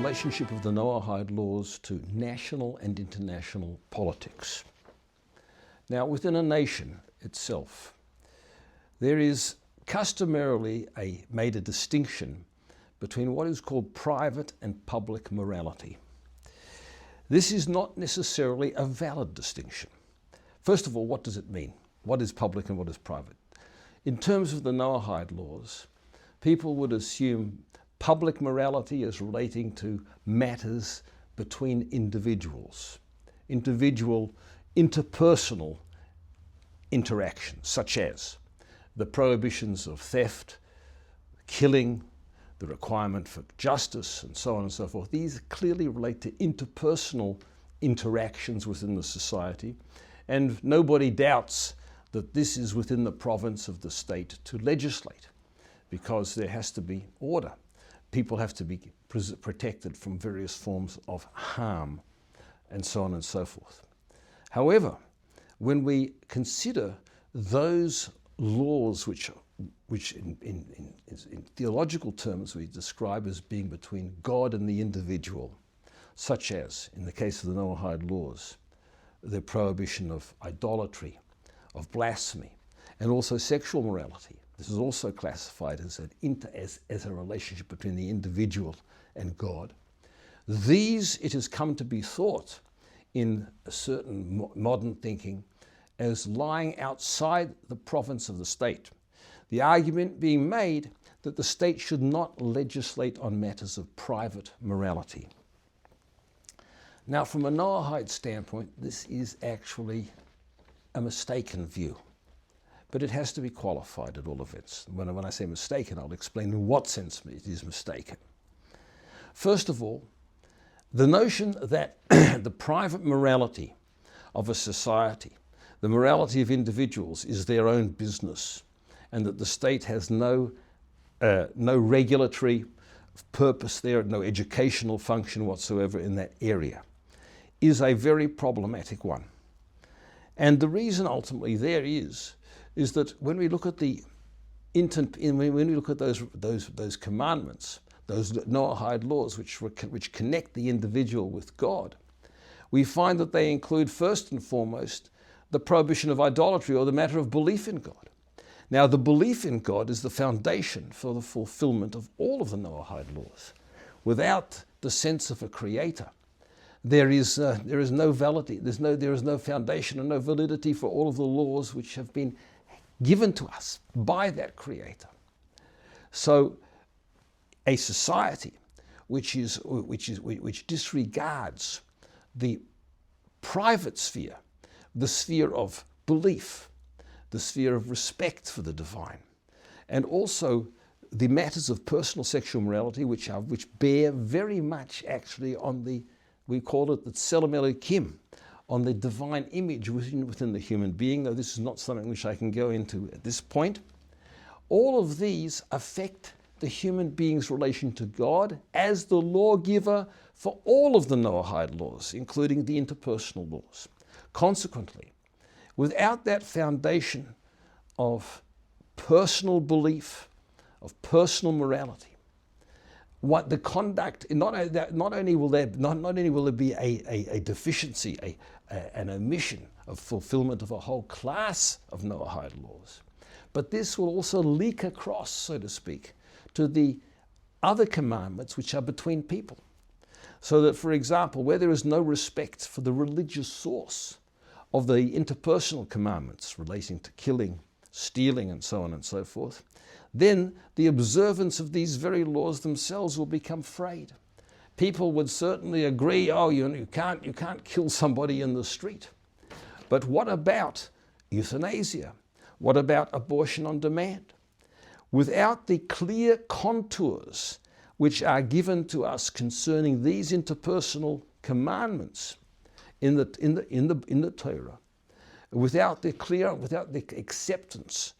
relationship of the Noahide laws to national and international politics. Now, within a nation itself, there is customarily made a distinction between what is called private and public morality. This is not necessarily a valid distinction. First of all, what does it mean? What is public and what is private? In terms of the Noahide laws, people would assume public morality as relating to matters between individuals, interpersonal interactions, such as the prohibitions of theft, killing, the requirement for justice, and so on and so forth. These clearly relate to interpersonal interactions within the society, and nobody doubts that this is within the province of the state to legislate, because there has to be order. People have to be protected from various forms of harm, and so on and so forth. However, when we consider those laws which in theological terms we describe as being between God and the individual, such as, in the case of the Noahide laws, the prohibition of idolatry, of blasphemy, and also sexual morality. This is also classified as a relationship between the individual and God. These, it has come to be thought in a certain modern thinking, as lying outside the province of the state. The argument being made that the state should not legislate on matters of private morality. Now, from a Noahide standpoint, this is actually a mistaken view, but it has to be qualified at all events. When I say mistaken, I'll explain in what sense it is mistaken. First of all, the notion that the private morality of a society, the morality of individuals, is their own business, and that the state has no regulatory purpose there, no educational function whatsoever in that area, is a very problematic one. And the reason ultimately there is that when we look at those commandments, those Noahide laws which connect the individual with God, we find that they include first and foremost the prohibition of idolatry, or the matter of belief in God. Now, the belief in God is the foundation for the fulfillment of all of the Noahide laws. Without the sense of a creator, there is no validity, there is no foundation and no validity for all of the laws which have been given to us by that creator. So a society which disregards the private sphere, the sphere of belief, the sphere of respect for the divine, and also the matters of personal sexual morality, which bear very much actually on we call it the Tselem Elokim, on the divine image within the human being, though this is not something which I can go into at this point. All of these affect the human being's relation to God as the lawgiver for all of the Noahide laws, including the interpersonal laws. Consequently, without that foundation of personal belief, of personal morality, what the conduct, not only will there be a deficiency, an omission of fulfillment of a whole class of Noahide laws, but this will also leak across, so to speak, to the other commandments which are between people. So that, for example, where there is no respect for the religious source of the interpersonal commandments relating to killing, stealing, and so on and so forth, then the observance of these very laws themselves will become frayed. People would certainly agree, you can't kill somebody in the street. But what about euthanasia? What about abortion on demand? Without the clear contours which are given to us concerning these interpersonal commandments in the Torah, without the acceptance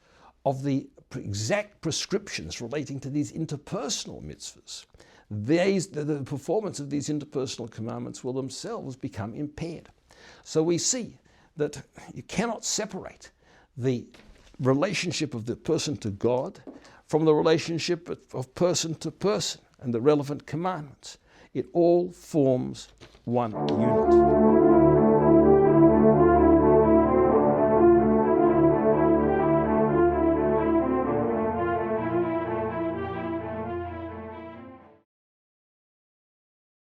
of the exact prescriptions relating to these interpersonal mitzvahs, the performance of these interpersonal commandments will themselves become impaired. So we see that you cannot separate the relationship of the person to God from the relationship of person to person and the relevant commandments. It all forms one unit.